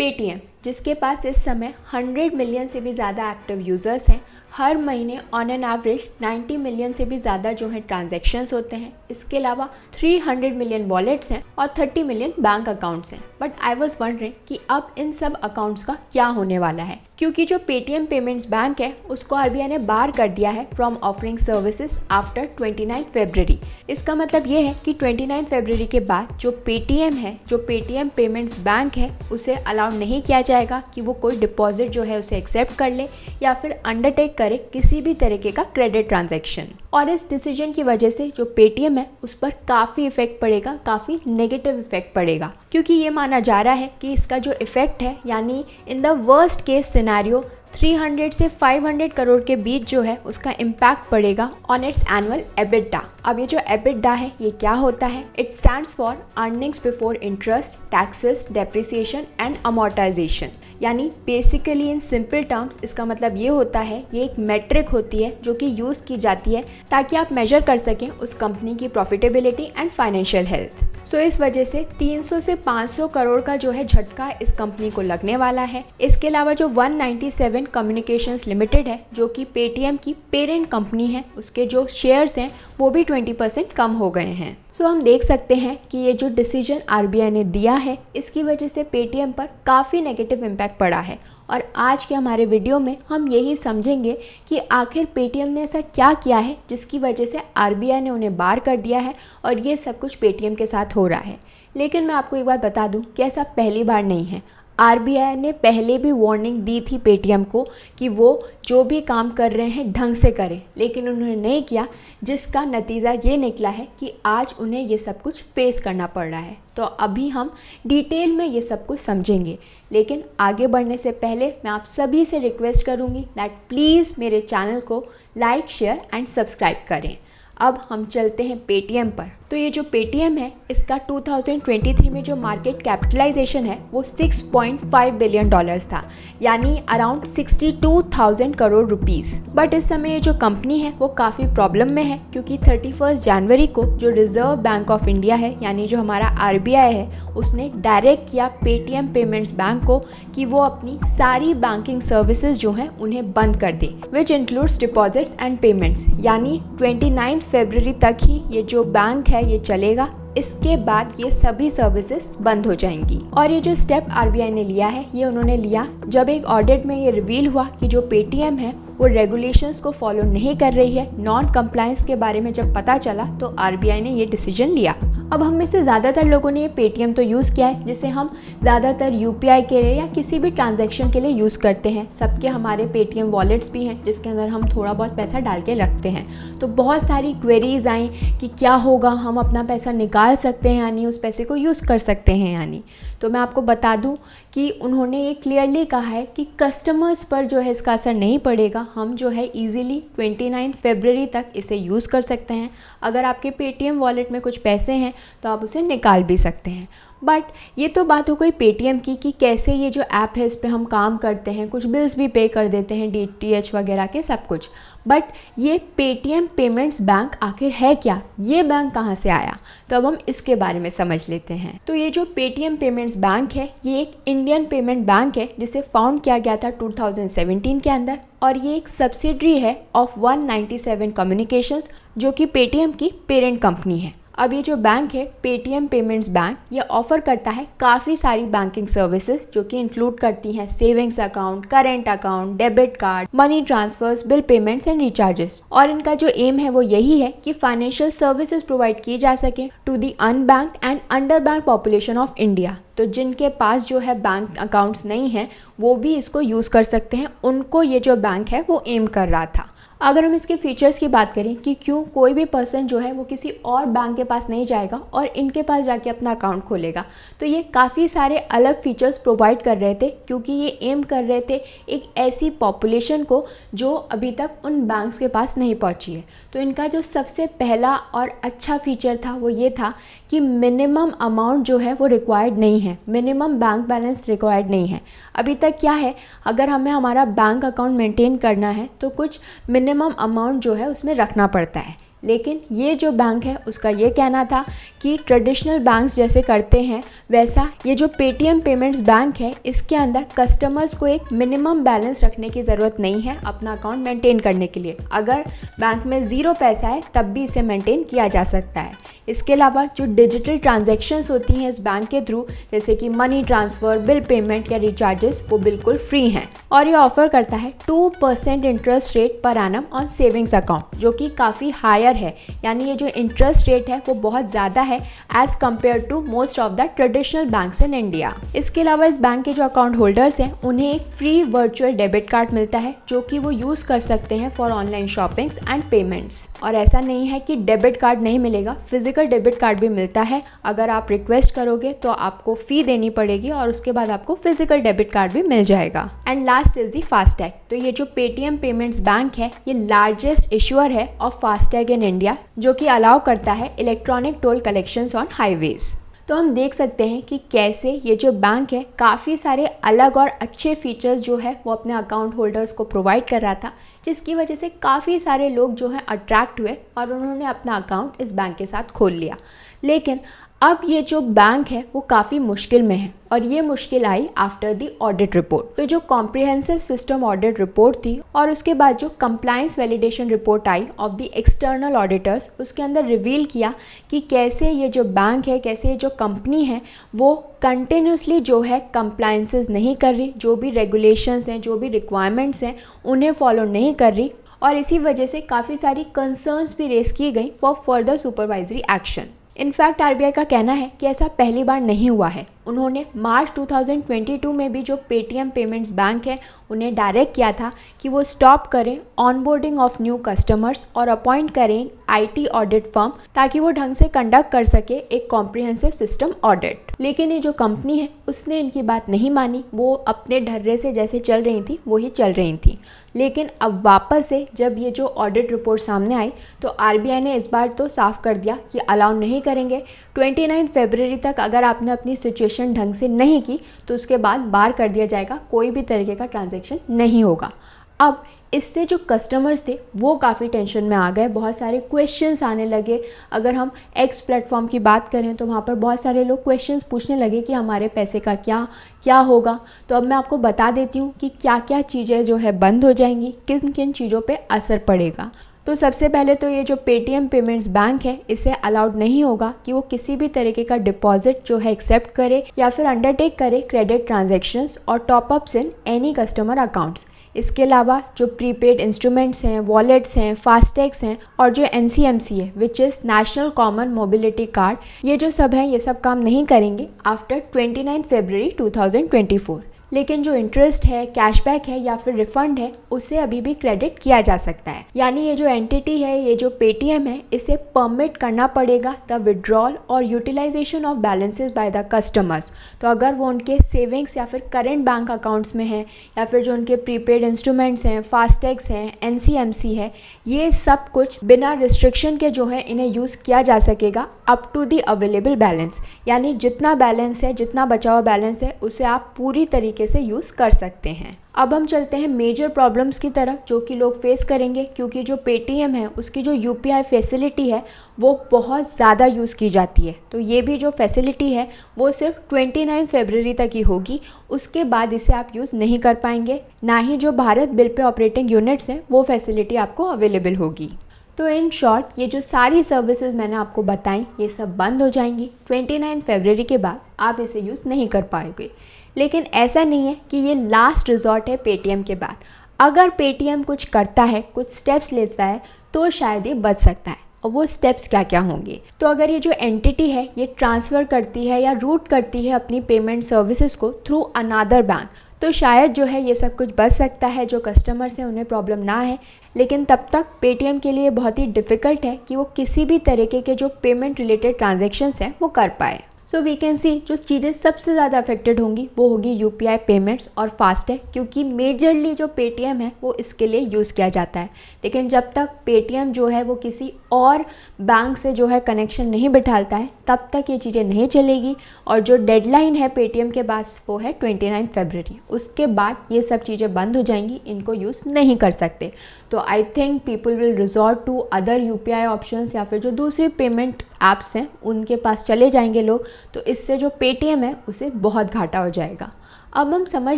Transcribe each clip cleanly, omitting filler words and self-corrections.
Paytm, जिसके पास इस समय 100 मिलियन से भी ज़्यादा एक्टिव यूज़र्स हैं, हर महीने ऑन एन एवरेज 90 मिलियन से भी ज़्यादा जो है ट्रांजैक्शंस होते हैं। इसके अलावा 300 मिलियन वॉलेट्स हैं और 30 मिलियन बैंक अकाउंट्स हैं। बट आई वाज वंडरिंग कि अब इन सब अकाउंट्स का क्या होने वाला है, क्योंकि जो पेटीएम पेमेंट्स बैंक है उसको आरबीआई ने बार कर दिया है फ्रॉम ऑफरिंग सर्विसेज आफ्टर 29 फरवरी। इसका मतलब ये है कि 29 फरवरी के बाद जो पेटीएम है, जो पेटीएम पेमेंट्स बैंक है, उसे अलाउ नहीं किया जाएगा कि वो कोई डिपॉजिट जो है उसे एक्सेप्ट कर ले या फिर अंडरटेक करे किसी भी तरीके का क्रेडिट ट्रांजैक्शन। और इस डिसीजन की वजह से जो पेटीएम है उस पर काफ़ी इफेक्ट पड़ेगा, काफ़ी नेगेटिव इफेक्ट पड़ेगा, क्योंकि ये माना जा रहा है कि इसका जो इफेक्ट है, यानी in the worst case scenario 300 से 500 करोड़ के बीच जो है उसका इम्पैक्ट पड़ेगा ऑन इट्स एनुअल एबिटा। अब ये जो एबिटा है ये क्या होता है? It stands for earnings before interest, taxes, depreciation and amortisation. यानी बेसिकली इन सिंपल टर्म्स इसका मतलब ये होता है, ये एक मेट्रिक होती है जो कि यूज़ की जाती है ताकि आप मेजर कर सकें उस कंपनी की प्रॉफिटेबिलिटी एंड फाइनेंशियल हेल्थ। सो इस वजह से 300 से 500 करोड़ का जो है झटका इस कंपनी को लगने वाला है। इसके अलावा जो 197 कम्युनिकेशंस लिमिटेड है, जो कि पेटीएम की पेरेंट कंपनी है, उसके जो शेयर्स हैं वो भी 20% कम हो गए हैं। सो हम देख सकते हैं कि ये जो डिसीजन आरबीआई ने दिया है इसकी वजह से पेटीएम पर काफ़ी नेगेटिव इम्पैक्ट पड़ा है। और आज के हमारे वीडियो में हम यही समझेंगे कि आखिर पेटीएम ने ऐसा क्या किया है जिसकी वजह से आरबीआई ने उन्हें बार कर दिया है और ये सब कुछ पेटीएम के साथ हो रहा है। लेकिन मैं आपको एक बात बता दूं कि ऐसा पहली बार नहीं है। आरबीआई ने पहले भी वार्निंग दी थी पेटीएम को कि वो जो भी काम कर रहे हैं ढंग से करें, लेकिन उन्होंने नहीं किया, जिसका नतीजा ये निकला है कि आज उन्हें ये सब कुछ फेस करना पड़ रहा है। तो अभी हम डिटेल में ये सब कुछ समझेंगे, लेकिन आगे बढ़ने से पहले मैं आप सभी से रिक्वेस्ट करूँगी दैट प्लीज़ मेरे चैनल को लाइक, शेयर एंड सब्सक्राइब करें। अब हम चलते हैं पेटीएम पर। तो ये जो पेटीएम है इसका 2023 में जो मार्केट कैपिटलाइजेशन है वो $6.5 बिलियन था, यानी अराउंड 62,000 करोड़ रुपीस। बट इस समय ये जो कंपनी है वो काफ़ी प्रॉब्लम में है, क्योंकि 31 जनवरी को जो रिजर्व बैंक ऑफ इंडिया है, यानी जो हमारा आरबीआई है, उसने डायरेक्ट किया पेटीएम पेमेंट्स बैंक को कि वो अपनी सारी बैंकिंग सर्विसेज जो हैं उन्हें बंद कर दे, which includes deposits and payments. यानी 29 फरवरी तक ही ये जो बैंक है ये चलेगा। इसके बाद ये सभी सर्विसेज बंद हो जाएंगी। और ये जो स्टेप आरबीआई ने लिया है ये उन्होंने लिया जब एक ऑडिट में ये रिवील हुआ कि जो पेटीएम है वो रेगुलेशंस को फॉलो नहीं कर रही है। नॉन कंप्लायंस के बारे में जब पता चला तो आरबीआई ने ये डिसीजन लिया। अब हम में से ज़्यादातर लोगों ने ये पेटीएम तो यूज़ किया है, जिसे हम ज़्यादातर यूपीआई के लिए या किसी भी ट्रांजैक्शन के लिए यूज़ करते हैं। सबके हमारे पेटीएम वॉलेट्स भी हैं जिसके अंदर हम थोड़ा बहुत पैसा डाल के रखते हैं। तो बहुत सारी क्वेरीज आई कि क्या होगा, हम अपना पैसा निकाल सकते हैं यानी उस पैसे को यूज़ कर सकते हैं यानी। तो मैं आपको बता दूं कि उन्होंने ये क्लियरली कहा है कि कस्टमर्स पर जो है इसका असर नहीं पड़ेगा। हम जो है इजीली 29 फरवरी तक इसे यूज़ कर सकते हैं। अगर आपके पेटीएम वॉलेट में कुछ पैसे हैं तो आप उसे निकाल भी सकते हैं। बट ये तो बात हो गई पेटीएम की कि कैसे ये जो ऐप है इस पे हम काम करते हैं, कुछ बिल्स भी पे कर देते हैं, डीटीएच वगैरह के सब कुछ। बट ये पेटीएम पेमेंट्स बैंक आखिर है क्या, ये बैंक कहाँ से आया? तो अब हम इसके बारे में समझ लेते हैं। तो ये जो पेटीएम पेमेंट्स बैंक है ये एक इंडियन पेमेंट बैंक है जिसे फाउंड किया गया था 2017 के अंदर, और ये एक सब्सिडरी है ऑफ 197 कम्युनिकेशंस, जो कि पेटीएम की पेरेंट कंपनी है। अब ये जो बैंक है पेटीएम पेमेंट्स बैंक, ये ऑफर करता है काफ़ी सारी बैंकिंग सर्विसेज जो कि इंक्लूड करती हैं savings account, current account, debit card, money transfers, bill payments and recharges. और इनका जो एम है वो यही है कि फाइनेंशियल सर्विसेज प्रोवाइड की जा सके to the unbanked and under bank population of India. तो जिनके पास जो है बैंक अकाउंट्स नहीं हैं वो भी इसको यूज़ कर सकते हैं, उनको ये जो बैंक है वो एम कर रहा था। अगर हम इसके फीचर्स की बात करें कि क्यों कोई भी पर्सन जो है वो किसी और बैंक के पास नहीं जाएगा और इनके पास जाके अपना अकाउंट खोलेगा, तो ये काफ़ी सारे अलग फीचर्स प्रोवाइड कर रहे थे, क्योंकि ये एम कर रहे थे एक ऐसी पॉपुलेशन को जो अभी तक उन बैंक्स के पास नहीं पहुंची है। तो इनका जो सबसे पहला और अच्छा फीचर था वो ये था कि मिनिमम अमाउंट जो है वो रिक्वायर्ड नहीं है, मिनिमम बैंक बैलेंस रिक्वायर्ड नहीं है। अभी तक क्या है, अगर हमें हमारा बैंक अकाउंट मेंटेन करना है तो कुछ मिनिमम अमाउंट जो है उसमें रखना पड़ता है। लेकिन ये जो बैंक है उसका ये कहना था कि ट्रेडिशनल बैंक्स जैसे करते हैं वैसा ये जो पेटीएम पेमेंट्स बैंक है इसके अंदर कस्टमर्स को एक मिनिमम बैलेंस रखने की ज़रूरत नहीं है अपना अकाउंट मेंटेन करने के लिए। अगर बैंक में 0 पैसा है तब भी इसे मेंटेन किया जा सकता है। इसके अलावा जो डिजिटल ट्रांजैक्शंस होती हैं इस बैंक के थ्रू, जैसे कि मनी ट्रांसफ़र, बिल पेमेंट या रिचार्जेस, वो बिल्कुल फ्री हैं। और ये ऑफर करता है 2% interest rate per annum on savings account, जो कि काफ़ी हायर है। यानी ये जो इंटरेस्ट रेट है वो बहुत ज़्यादा है as compare to most of the traditional banks in India. इसके अलावा इस बैंक के जो अकाउंट होल्डर्स हैं उन्हें एक फ्री वर्चुअल डेबिट कार्ड मिलता है जो कि वो यूज़ कर सकते हैं for online shoppings and payments. और ऐसा नहीं है कि डेबिट कार्ड नहीं मिलेगा, फिजिकल डेबिट कार्ड भी मिलता है। अगर आप रिक्वेस्ट करोगे तो आपको फ़ी देनी पड़ेगी और उसके बाद आपको फिजिकल डेबिट कार्ड भी मिल जाएगा। And last is the FASTag. तो ये जो पेटीएम पेमेंट्स बैंक है ये लार्जेस्ट इशूअर है ऑफ फास्टैग इन इंडिया, जो कि अलाउ करता है electronic toll collections on highways. तो हम देख सकते हैं कि कैसे ये जो बैंक है काफ़ी सारे अलग और अच्छे फीचर्स जो है वो अपने अकाउंट होल्डर्स को प्रोवाइड कर रहा था, जिसकी वजह से काफ़ी सारे लोग जो हैं अट्रैक्ट हुए और उन्होंने अपना अकाउंट इस बैंक के साथ खोल लिया। लेकिन अब ये जो बैंक है वो काफ़ी मुश्किल में है और ये मुश्किल आई आफ्टर द ऑडिट रिपोर्ट। तो जो कॉम्प्रिहेंसिव सिस्टम ऑडिट रिपोर्ट थी और उसके बाद जो compliance validation report I of the external auditors, उसके अंदर रिवील किया कि कैसे ये जो बैंक है, कैसे ये जो कंपनी है वो कंटिन्यूसली जो है कंप्लायंसेस नहीं कर रही, जो भी रेगुलेशंस हैं, जो भी रिक्वायरमेंट्स हैं उन्हें फॉलो नहीं कर रही। और इसी वजह से काफ़ी सारी कंसर्न्स भी रेस की गई for further supervisory action. In fact RBI का कहना है कि ऐसा पहली बार नहीं हुआ है। उन्होंने मार्च 2022 में भी जो पेटीएम पेमेंट्स बैंक है उन्हें डायरेक्ट किया था कि वो स्टॉप करें ऑनबोर्डिंग ऑफ न्यू कस्टमर्स और अपॉइंट करें आईटी ऑडिट फर्म, ताकि वो ढंग से कंडक्ट कर सके एक कॉम्प्रिहेंसिव सिस्टम ऑडिट। लेकिन ये जो कंपनी है उसने इनकी बात नहीं मानी, वो अपने ढर्रे से जैसे चल रही थी वही चल रही थी। लेकिन अब वापस से जब ये जो ऑडिट रिपोर्ट सामने आई तो आरबीआई ने इस बार तो साफ कर दिया कि अलाउ नहीं करेंगे। 29 फरवरी तक अगर आपने अपनी सिचुएशन ढंग से नहीं की तो उसके बाद बार कर दिया जाएगा, कोई भी तरीके का ट्रांजैक्शन नहीं होगा। अब इससे जो कस्टमर्स थे वो काफ़ी टेंशन में आ गए, बहुत सारे क्वेश्चंस आने लगे। अगर हम एक्स प्लेटफॉर्म की बात करें तो वहाँ पर बहुत सारे लोग क्वेश्चंस पूछने लगे कि हमारे पैसे का क्या होगा। तो अब मैं आपको बता देती हूँ कि क्या क्या चीज़ें जो है बंद हो जाएंगी, किन किन चीज़ों पे असर पड़ेगा। तो सबसे पहले तो ये जो पेटीएम पेमेंट्स बैंक है इसे अलाउड नहीं होगा कि वो किसी भी तरीके का डिपॉजिट जो है एक्सेप्ट करे या फिर अंडरटेक करे क्रेडिट ट्रांजैक्शंस और टॉपअप्स इन एनी कस्टमर अकाउंट्स। इसके अलावा जो प्रीपेड इंस्ट्रूमेंट्स हैं, वॉलेट्स हैं, फास्टैग्स हैं और जो NCMC है which is national common mobility card, ये जो सब है ये सब काम नहीं करेंगे आफ्टर 29 फरवरी 2024। लेकिन जो इंटरेस्ट है, कैशबैक है या फिर रिफंड है उसे अभी भी क्रेडिट किया जा सकता है। यानी ये जो एंटिटी है, ये जो पेटीएम है, इसे परमिट करना पड़ेगा द विड्रॉल और utilisation of balances by the customers. तो अगर वो उनके सेविंग्स या फिर करेंट बैंक अकाउंट्स में है या फिर जो उनके प्रीपेड इंस्ट्रूमेंट्स हैं, फास्टैग्स हैं, NCMC है, ये सब कुछ बिना रिस्ट्रिक्शन के जो है इन्हें यूज़ किया जा सकेगा up to the available balance. यानी जितना बैलेंस है, जितना बचा हुआ बैलेंस है उसे आप पूरी तरीके से यूज़ कर सकते हैं। अब हम चलते हैं मेजर प्रॉब्लम्स की तरफ जो कि लोग फेस करेंगे, क्योंकि जो पेटीएम है उसकी जो UPI फैसिलिटी है वो बहुत ज़्यादा यूज़ की जाती है। तो ये भी जो फैसिलिटी है वो सिर्फ 29 फरवरी तक ही होगी, उसके बाद इसे आप यूज़ नहीं कर पाएंगे। ना ही जो Bharat bill pay operating units हैं वो फैसिलिटी आपको अवेलेबल होगी। तो इन शॉर्ट ये जो सारी सर्विसेज मैंने आपको बताई ये सब बंद हो जाएंगी 29 फरवरी के बाद, आप इसे यूज़ नहीं कर पाएंगे। लेकिन ऐसा नहीं है कि ये लास्ट रिजॉर्ट है पेटीएम के बाद। अगर पेटीएम कुछ करता है, कुछ स्टेप्स लेता है तो शायद ये बच सकता है। और वो स्टेप्स क्या क्या होंगे? तो अगर ये जो एंटिटी है ये ट्रांसफ़र करती है या रूट करती है अपनी पेमेंट सर्विसेज को थ्रू अनदर बैंक, तो शायद जो है ये सब कुछ बच सकता है, जो कस्टमर्स हैं उन्हें प्रॉब्लम ना है। लेकिन तब तक पेटीएम के लिए बहुत ही डिफ़िकल्ट है कि वो किसी भी तरीके के जो पेमेंट रिलेटेड ट्रांजैक्शंस हैं वो कर पाए। सो वी कैन सी जो चीज़ें सबसे ज़्यादा अफेक्टेड होंगी वो होगी यूपीआई पेमेंट्स और फास्टैग, क्योंकि मेजरली जो पेटीएम है वो इसके लिए यूज़ किया जाता है। लेकिन जब तक पेटीएम जो है वो किसी और बैंक से जो है कनेक्शन नहीं बिठाता है तब तक ये चीज़ें नहीं चलेगी। और जो डेडलाइन है पेटीएम के पास वो है 29 फरवरी। उसके बाद ये सब चीज़ें बंद हो जाएंगी, इनको यूज़ नहीं कर सकते। तो I think people will resort to other UPI options या फिर जो दूसरी पेमेंट ऐप्स हैं उनके पास चले जाएंगे लोग। तो इससे जो पेटीएम है उसे बहुत घाटा हो जाएगा। अब हम समझ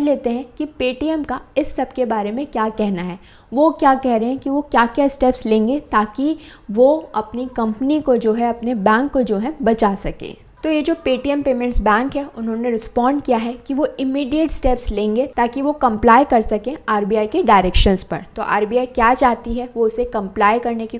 लेते हैं कि पेटीएम का इस सब के बारे में क्या कहना है। वो क्या कह रहे हैं कि वो क्या क्या स्टेप्स लेंगे ताकि वो अपनी कंपनी को जो है, अपने बैंक को जो है बचा सके। तो ये जो पेटीएम पेमेंट्स बैंक है उन्होंने रिस्पॉन्ड किया है कि वो इमीडिएट स्टेप्स लेंगे ताकि वो कंप्लाई कर सकें आरबीआई के डायरेक्शंस पर। तो आरबीआई क्या चाहती है वो उसे कंप्लाई करने की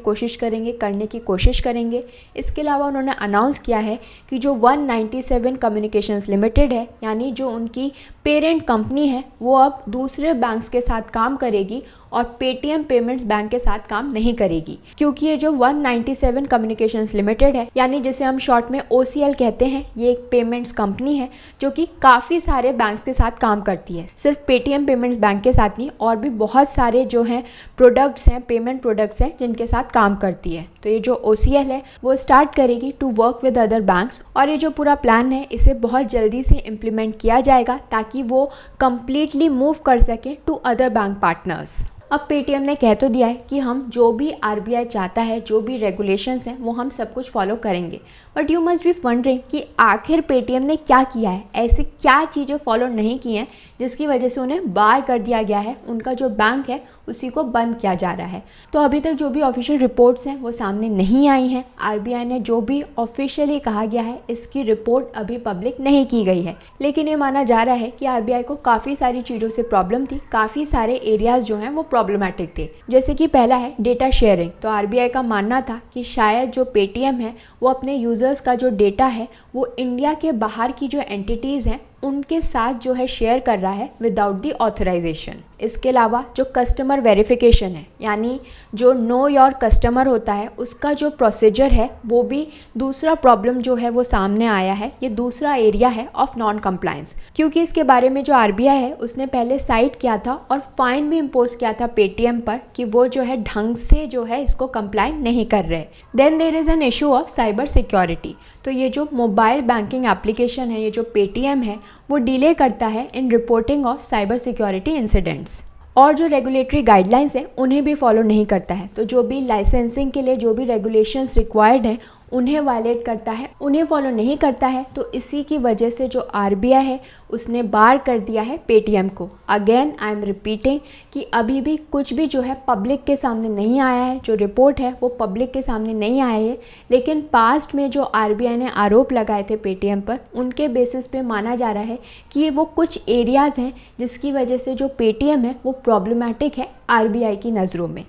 कोशिश करेंगे। इसके अलावा उन्होंने अनाउंस किया है कि जो 197 कम्युनिकेशंस लिमिटेड है, यानी जो उनकी पेरेंट कंपनी है, वो अब दूसरे बैंक्स के साथ काम करेगी और पेटीएम पेमेंट्स बैंक के साथ काम नहीं करेगी। क्योंकि ये जो 197 कम्युनिकेशंस लिमिटेड है, यानी जिसे हम शॉर्ट में OCL कहते हैं, ये एक पेमेंट्स कंपनी है जो कि काफ़ी सारे बैंक्स के साथ काम करती है। सिर्फ पेटीएम पेमेंट्स बैंक के साथ नहीं, और भी बहुत सारे जो हैं प्रोडक्ट्स हैं, पेमेंट प्रोडक्ट्स हैं जिनके साथ काम करती है। तो ये जो OCL है वो स्टार्ट करेगी to work with other banks, और ये जो पूरा प्लान है इसे बहुत जल्दी से इम्प्लीमेंट किया जाएगा ताकि वो कंप्लीटली मूव कर सके टू अदर बैंक पार्टनर्स। अब पेटीएम ने कह तो दिया है कि हम जो भी आरबीआई चाहता है, जो भी रेगुलेशंस हैं वो हम सब कुछ फॉलो करेंगे। But you must be wondering कि आखिर पेटीएम ने क्या किया है, ऐसी क्या चीज़ें फॉलो नहीं की हैं जिसकी वजह से उन्हें बार कर दिया गया है, उनका जो बैंक है उसी को बंद किया जा रहा है। तो अभी तक जो भी ऑफिशियल रिपोर्ट्स हैं वो सामने नहीं आई हैं। आरबीआई ने जो भी ऑफिशियली कहा गया है इसकी रिपोर्ट अभी पब्लिक नहीं की गई है, लेकिन ये माना जा रहा है कि आरबीआई को काफ़ी सारी चीज़ों से प्रॉब्लम थी, काफ़ी सारे एरियाज़ जो हैं वो प्रॉब्लमैटिक थे। जैसे कि पहला है डेटा शेयरिंग। तो आरबीआई का मानना था कि शायद जो पेटीएम है वो अपने यूज़र्स का जो डेटा है वो इंडिया के बाहर की जो एंटिटीज़ हैं उनके साथ जो है शेयर कर रहा है विदाउट द ऑथराइजेशन। इसके अलावा जो कस्टमर वेरिफिकेशन है, यानी जो नो योर कस्टमर होता है, उसका जो प्रोसीजर है वो भी दूसरा प्रॉब्लम जो है वो सामने आया है। ये दूसरा एरिया है ऑफ नॉन कंप्लायंस, क्योंकि इसके बारे में जो आरबीआई है उसने पहले साइट किया था और फाइन भी इम्पोज किया था पेटीएम पर कि वो जो है ढंग से जो है इसको कंप्लाई नहीं कर रहे। Then there is an issue of cyber security. तो ये जो मोबाइल बैंकिंग एप्लीकेशन है, ये जो पेटीएम है, वो डिले करता है in reporting of cyber security incidents, और जो रेगुलेटरी गाइडलाइंस हैं उन्हें भी फॉलो नहीं करता है। तो जो भी लाइसेंसिंग के लिए जो भी रेगुलेशंस रिक्वायर्ड हैं उन्हें वायलेट करता है, उन्हें फॉलो नहीं करता है। तो इसी की वजह से जो आरबीआई है उसने बार कर दिया है पेटीएम को। अगेन आई एम रिपीटिंग कि अभी भी कुछ भी जो है पब्लिक के सामने नहीं आया है, जो रिपोर्ट है वो पब्लिक के सामने नहीं आया है। लेकिन पास्ट में जो आरबीआई ने आरोप लगाए थे पेटीएम पर, उनके बेसिस पे माना जा रहा है कि ये वो कुछ एरियाज़ हैं जिसकी वजह से जो पेटीएम है वो प्रॉब्लमैटिक है आरबीआई की नज़रों में।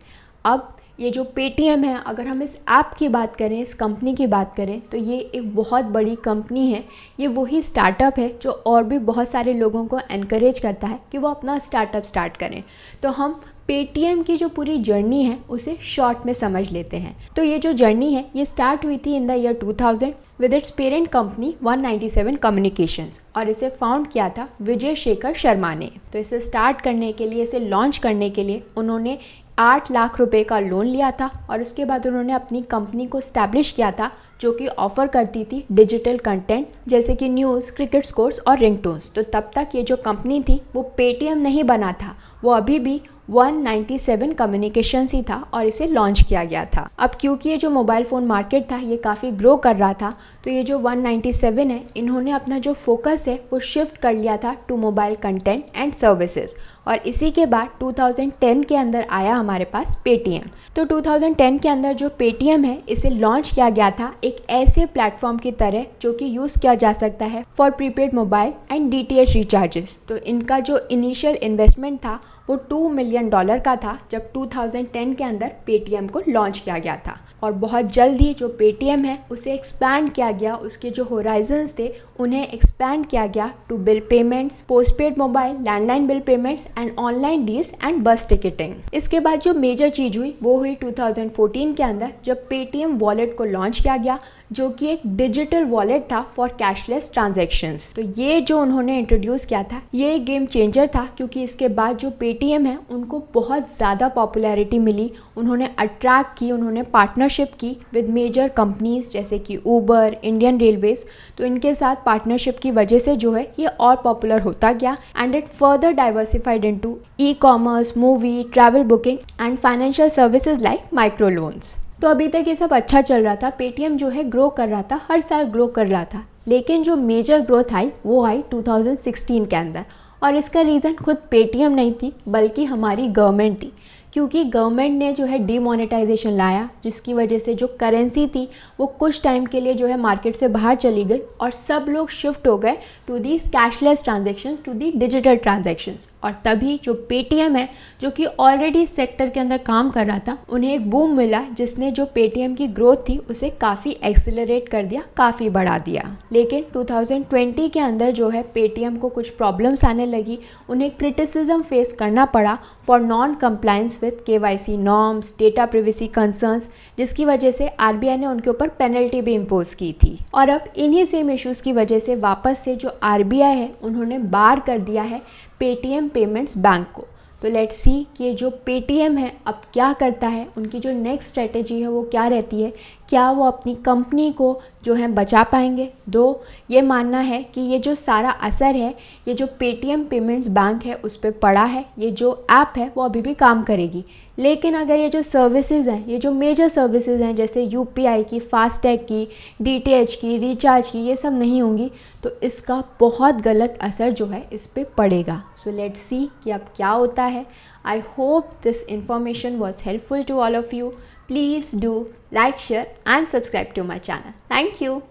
अब ये जो पेटीएम है, अगर हम इस ऐप की बात करें, इस कंपनी की बात करें, तो ये एक बहुत बड़ी कंपनी है। ये वही स्टार्टअप है जो और भी बहुत सारे लोगों को एनकरेज करता है कि वो अपना स्टार्टअप स्टार्ट करें। तो हम पेटीएम की जो पूरी जर्नी है उसे शॉर्ट में समझ लेते हैं। तो ये जो जर्नी है ये स्टार्ट हुई थी in the year 2000 with its parent company 197 communications, और इसे फाउंड किया था विजय शेखर शर्मा ने। तो इसे स्टार्ट करने के लिए, इसे लॉन्च करने के लिए उन्होंने 8 लाख रुपए का लोन लिया था, और उसके बाद उन्होंने अपनी कंपनी को स्टैब्लिश किया था जो कि ऑफ़र करती थी डिजिटल कंटेंट जैसे कि न्यूज़, क्रिकेट स्कोर्स और रिंगटोन्स। तो तब तक ये जो कंपनी थी वो पेटीएम नहीं बना था, वो अभी भी 197 कम्युनिकेशंस ही था और इसे लॉन्च किया गया था। अब क्योंकि ये जो मोबाइल फ़ोन मार्केट था ये काफ़ी ग्रो कर रहा था, तो ये जो 197 है इन्होंने अपना जो फोकस है वो शिफ्ट कर लिया था to mobile content and services. और इसी के बाद 2010 के अंदर आया हमारे पास पेटीएम। तो 2010 के अंदर जो पेटीएम है इसे लॉन्च किया गया था एक ऐसे प्लेटफॉर्म की तरह जो कि यूज़ किया जा सकता है for prepaid mobile and DTH recharges. तो इनका जो इनिशियल इन्वेस्टमेंट था वो $2 मिलियन का था जब 2010 के अंदर पेटीएम को लॉन्च किया गया था। और बहुत जल्द ही जो पेटीएम है उसे एक्सपैंड किया गया, उसके जो होराइजन्स थे उन्हें एक्सपैंड किया गया to bill payments, postpaid mobile, landline bill payments and online deals and bus ticketing. इसके बाद जो मेजर चीज हुई वो हुई 2014 के अंदर जब पेटीएम वॉलेट को लॉन्च किया गया, जो कि एक डिजिटल वॉलेट था फॉर कैशलेस ट्रांजैक्शंस। तो ये जो उन्होंने इंट्रोड्यूस किया था ये एक गेम चेंजर था, क्योंकि इसके बाद जो पेटीएम है उनको बहुत ज़्यादा पॉपुलैरिटी मिली, उन्होंने अट्रैक्ट की, उन्होंने पार्टनरशिप की विद मेजर कंपनीज जैसे कि ऊबर, इंडियन रेलवेज। तो इनके साथ पार्टनरशिप की वजह से जो है ये और पॉपुलर होता गया and it further diversified into ecommerce, movie, travel booking and financial services like micro loans. तो अभी तक ये सब अच्छा चल रहा था, पेटीएम जो है ग्रो कर रहा था, हर साल ग्रो कर रहा था। लेकिन जो मेजर ग्रोथ आई वो आई 2016 के अंदर, और इसका रीज़न खुद पेटीएम नहीं थी बल्कि हमारी गवर्नमेंट थी, क्योंकि गवर्नमेंट ने जो है डीमोनेटाइजेशन लाया, जिसकी वजह से जो करेंसी थी वो कुछ टाइम के लिए जो है मार्केट से बाहर चली गई और सब लोग शिफ्ट हो गए to the cashless transactions, to the digital transactions. और तभी जो पेटीएम है जो कि ऑलरेडी सेक्टर के अंदर काम कर रहा था, उन्हें एक बूम मिला जिसने जो पेटीएम की ग्रोथ थी उसे काफ़ी एक्सिलरेट कर दिया, काफ़ी बढ़ा दिया। लेकिन 2020 के अंदर जो है पेटीएम को कुछ प्रॉब्लम्स आने लगी, उन्हें क्रिटिसिज्म फेस करना पड़ा for non compliance with KYC norms, data privacy concerns, जिसकी वजह से आरबीआई ने उनके ऊपर पेनल्टी भी इम्पोज की थी। और अब इन्हीं सेम इश्यूज़ की वजह से वापस से जो आरबीआई है उन्होंने बार कर दिया है पेटीएम पेमेंट्स बैंक को। तो लेट्स सी कि जो पेटीएम है अब क्या करता है, उनकी जो नेक्स्ट स्ट्रेटेजी है वो क्या रहती है, क्या वो अपनी कंपनी को जो है बचा पाएंगे। दो ये मानना है कि ये जो सारा असर है ये जो पेटीएम पेमेंट्स बैंक है उस पर पड़ा है, ये जो ऐप है वो अभी भी काम करेगी। लेकिन अगर ये जो सर्विसेज हैं, ये जो मेजर सर्विसेज हैं जैसे यूपीआई की, फास्टैग की, डीटीएच की, रिचार्ज की, ये सब नहीं होंगी तो इसका बहुत गलत असर जो है इस पर पड़ेगा। सो लेट्स सी कि अब क्या होता है। I hope this information was helpful to all of you. Please do like, share and subscribe to my channel. Thank you.